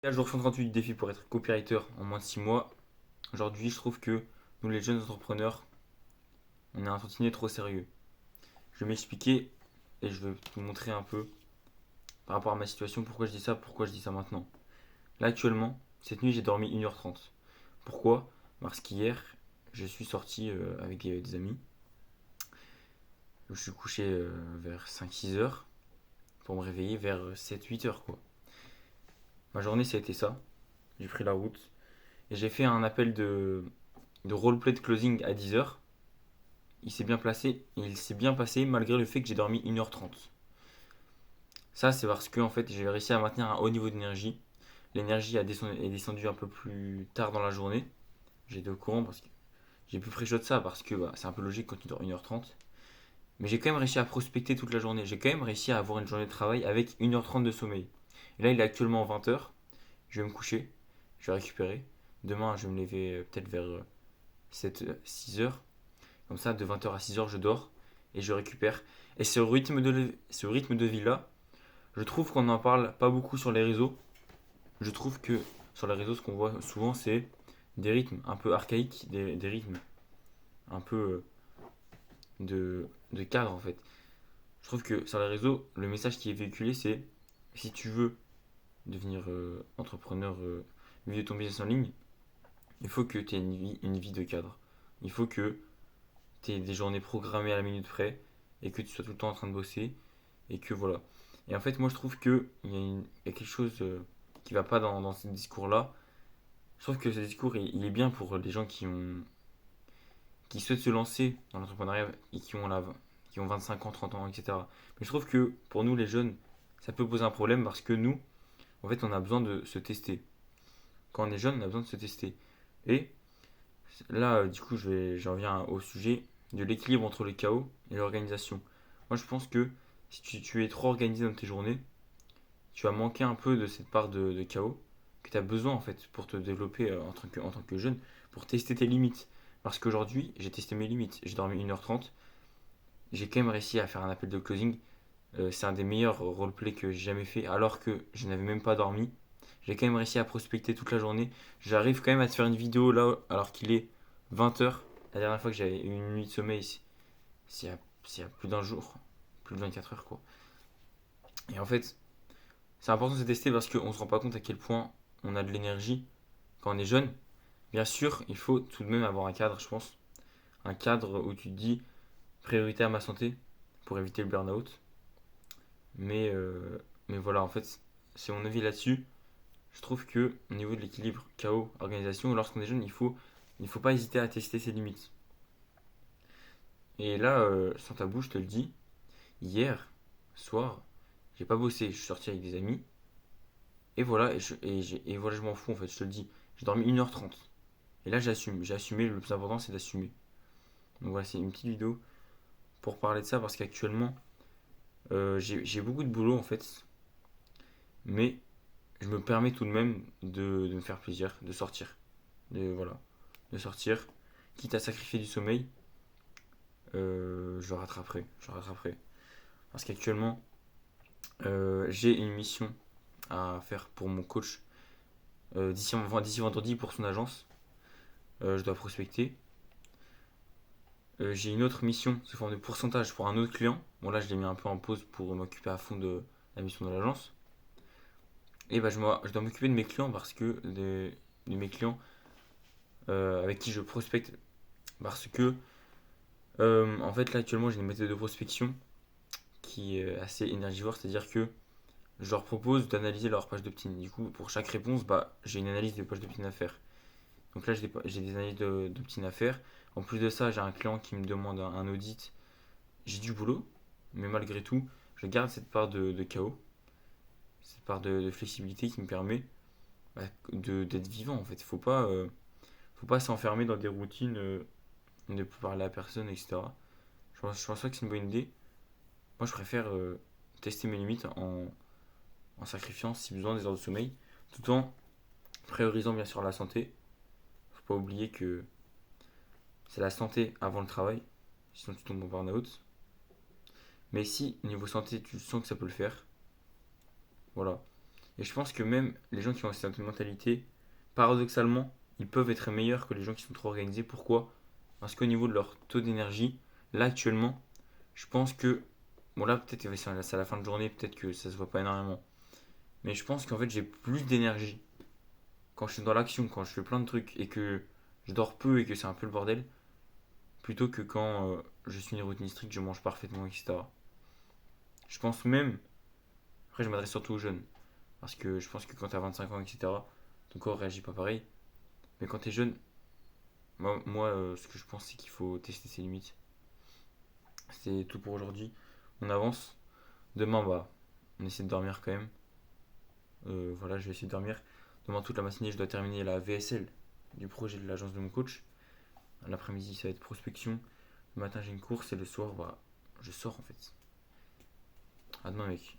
Là, jour 138 du défi pour être copywriter en moins de 6 mois. Aujourd'hui, je trouve que nous, les jeunes entrepreneurs, on est un tantinet trop sérieux. Je vais m'expliquer et je vais vous montrer un peu par rapport à ma situation pourquoi je dis ça, pourquoi je dis ça maintenant. Là, actuellement, cette nuit, j'ai dormi 1h30. Pourquoi? Parce qu'hier, je suis sorti avec des amis. Je suis couché vers 5-6 heures pour me réveiller vers 7-8 heures, quoi. Ma journée, ça a été ça. J'ai pris la route et j'ai fait un appel de roleplay de closing à 10 heures. Il s'est bien passé malgré le fait que j'ai dormi 1h30. Ça, c'est parce que en fait, j'ai réussi à maintenir un haut niveau d'énergie. L'énergie est descendue un peu plus tard dans la journée. J'étais au courant parce que j'ai plus pris chaud de ça parce que c'est un peu logique quand tu dors 1h30. Mais j'ai quand même réussi à prospecter toute la journée. J'ai quand même réussi à avoir une journée de travail avec 1h30 de sommeil. Et là, il est actuellement 20 heures. Je vais me coucher. Je vais récupérer. Demain, je vais me lever peut-être vers 6 heures. Comme ça, de 20 heures à 6 heures, je dors et je récupère. Et ce rythme de vie-là, je trouve qu'on n'en parle pas beaucoup sur les réseaux. Je trouve que sur les réseaux, ce qu'on voit souvent, c'est des rythmes un peu archaïques, des rythmes un peu de cadre en fait. Je trouve que sur les réseaux, le message qui est véhiculé, c'est si tu veux devenir entrepreneur, vivre de ton business en ligne, il faut que tu aies une vie de cadre. Il faut que tu aies des journées programmées à la minute près et que tu sois tout le temps en train de bosser et que voilà. Et en fait, moi je trouve qu'il y a quelque chose qui va pas dans ce discours-là. Je trouve que ce discours il est bien pour les gens qui souhaitent se lancer dans l'entrepreneuriat et qui ont 25 ans, 30 ans, etc. Mais je trouve que pour nous les jeunes, ça peut poser un problème parce que nous, en fait, on a besoin de se tester. Quand on est jeune, on a besoin de se tester. Et là, du coup, j'en viens au sujet de l'équilibre entre le chaos et l'organisation. Moi, je pense que si tu es trop organisé dans tes journées, tu vas manquer un peu de cette part de chaos que tu as besoin en fait pour te développer en tant que jeune, pour tester tes limites. Parce qu'aujourd'hui, j'ai testé mes limites. J'ai dormi 1h30. J'ai quand même réussi à faire un appel de closing. C'est un des meilleurs roleplays que j'ai jamais fait alors que je n'avais même pas dormi. J'ai quand même réussi à prospecter toute la journée. J'arrive quand même à te faire une vidéo là alors qu'il est 20 heures. La dernière fois que j'avais une nuit de sommeil, c'est il y a plus d'un jour, plus de 24 heures quoi. Et en fait, c'est important de se tester parce qu'on ne se rend pas compte à quel point on a de l'énergie quand on est jeune. Bien sûr, il faut tout de même avoir un cadre, je pense. Un cadre où tu te dis priorité à ma santé pour éviter le burn-out. Mais, euh, mais voilà, en fait, c'est mon avis là-dessus. Je trouve que au niveau de l'équilibre chaos organisation, lorsqu'on est jeune, il faut pas hésiter à tester ses limites. Et là, sans tabou, je te le dis, hier soir, j'ai pas bossé, je suis sorti avec des amis. Et voilà, et voilà, je m'en fous en fait, je te le dis. J'ai dormi 1h30. Et là, j'assume. J'ai assumé, le plus important, c'est d'assumer. Donc voilà, c'est une petite vidéo pour parler de ça parce qu'actuellement, j'ai beaucoup de boulot en fait. Mais je me permets tout de même de me faire plaisir, de sortir. Voilà, de sortir. Quitte à sacrifier du sommeil, je rattraperai. Je rattraperai. Parce qu'actuellement, j'ai une mission à faire pour mon coach d'ici vendredi pour son agence. Je dois prospecter. J'ai une autre mission sous forme de pourcentage pour un autre client. Bon, là, je l'ai mis un peu en pause pour m'occuper à fond de la mission de l'agence. Et je dois m'occuper de mes clients parce que de mes clients avec qui je prospecte. Parce que, en fait, là, actuellement, j'ai une méthode de prospection qui est assez énergivore. C'est-à-dire que je leur propose d'analyser leur page d'opt-in. Du coup, pour chaque réponse, j'ai une analyse de page d'opt-in à faire. Donc là, j'ai des analyses d'opt-in à faire. En plus de ça, j'ai un client qui me demande un audit. J'ai du boulot, mais malgré tout, je garde cette part de chaos, cette part de flexibilité qui me permet d'être vivant en fait. Faut pas s'enfermer dans des routines, ne plus parler à personne, etc. Je pense pas que c'est une bonne idée. Moi, je préfère tester mes limites en sacrifiant, si besoin, des heures de sommeil, tout en priorisant bien sûr la santé. Faut pas oublier que c'est la santé avant le travail, sinon tu tombes en burn-out. Mais si, niveau santé, tu sens que ça peut le faire, voilà. Et je pense que même les gens qui ont cette mentalité, paradoxalement, ils peuvent être meilleurs que les gens qui sont trop organisés. Pourquoi? Parce qu'au niveau de leur taux d'énergie, là actuellement, je pense que, bon là peut-être c'est à la fin de journée, peut-être que ça se voit pas énormément. Mais je pense qu'en fait j'ai plus d'énergie quand je suis dans l'action, quand je fais plein de trucs et que je dors peu et que c'est un peu le bordel, plutôt que quand je suis une routine stricte, je mange parfaitement, etc. Je pense même, après je m'adresse surtout aux jeunes, parce que je pense que quand t'as 25 ans, etc., ton corps réagit pas pareil. Mais quand t'es jeune, moi, ce que je pense c'est qu'il faut tester ses limites. C'est tout pour aujourd'hui. On avance. Demain, bah, on essaie de dormir quand même. Voilà, je vais essayer de dormir. Demain, toute la matinée, je dois terminer la VSL du projet de l'agence de mon coach. L'après-midi, ça va être prospection. Le matin, j'ai une course et le soir, bah, je sors en fait. À demain, mec.